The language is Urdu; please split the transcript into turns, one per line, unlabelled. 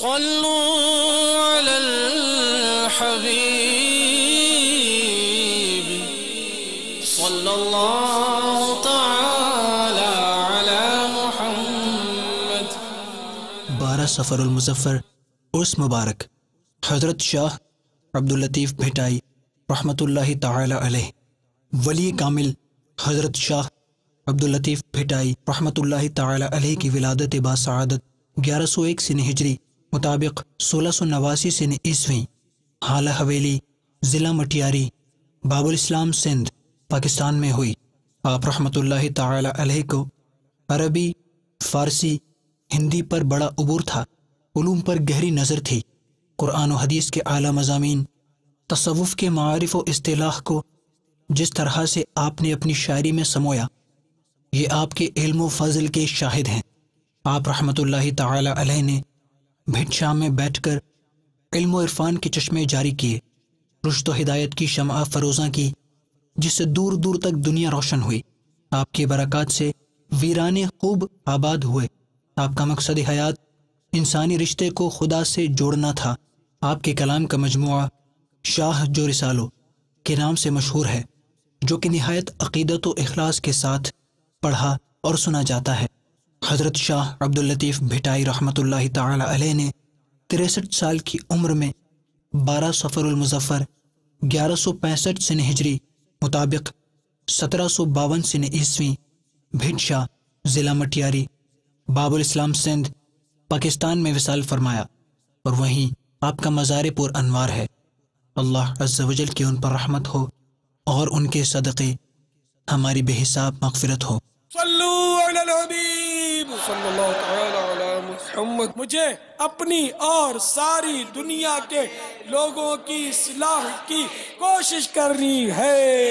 صلوا على الحبيب صلى الله تعالى على محمد.
12 صفر المظفر عرس مبارک. حضرت شاہ عبداللطیف بھٹائی رحمۃ اللہ تعالی علیہ. ولی کامل حضرت شاہ عبداللطیف بھٹائی رحمۃ اللہ تعالی علیہ کی ولادت باسعادت 1101 سن ہجری مطابق 1689 سن عیسوی حالہ حویلی ضلع مٹیاری باب الاسلام سندھ پاکستان میں ہوئی. آپ رحمۃ اللہ تعالی علیہ کو عربی، فارسی، ہندی پر بڑا عبور تھا، علوم پر گہری نظر تھی. قرآن و حدیث کے اعلیٰ مضامین، تصوف کے معارف و اصطلاح کو جس طرح سے آپ نے اپنی شاعری میں سمویا، یہ آپ کے علم و فضل کے شاہد ہیں. آپ رحمۃ اللہ تعالی علیہ نے بھٹ شام میں بیٹھ کر علم و عرفان کے چشمے جاری کیے، رشد و ہدایت کی شمع فروزاں کی، جس سے دور دور تک دنیا روشن ہوئی. آپ کی برکات سے ویرانے خوب آباد ہوئے. آپ کا مقصد حیات انسانی رشتے کو خدا سے جوڑنا تھا. آپ کے کلام کا مجموعہ شاہ جو رسالو کے نام سے مشہور ہے، جو کہ نہایت عقیدت و اخلاص کے ساتھ پڑھا اور سنا جاتا ہے. حضرت شاہ عبداللطیف بھٹائی رحمۃ اللہ تعالی علیہ نے 63 سال کی عمر میں 12 صفر المظفر 1165 سن ہجری مطابق 1752 سن عیسوی بھٹ شاہ ضلع مٹیاری باب الاسلام سندھ پاکستان میں وصال فرمایا، اور وہیں آپ کا مزار پر انوار ہے. اللہ عز و جل کی ان پر رحمت ہو اور ان کے صدقے ہماری بے حساب مغفرت ہو.
صلو علی الحبیب صلی اللہ تعالی علی محمد. مجھے اپنی اور ساری دنیا کے لوگوں کی اصلاح کی کوشش کرنی ہے.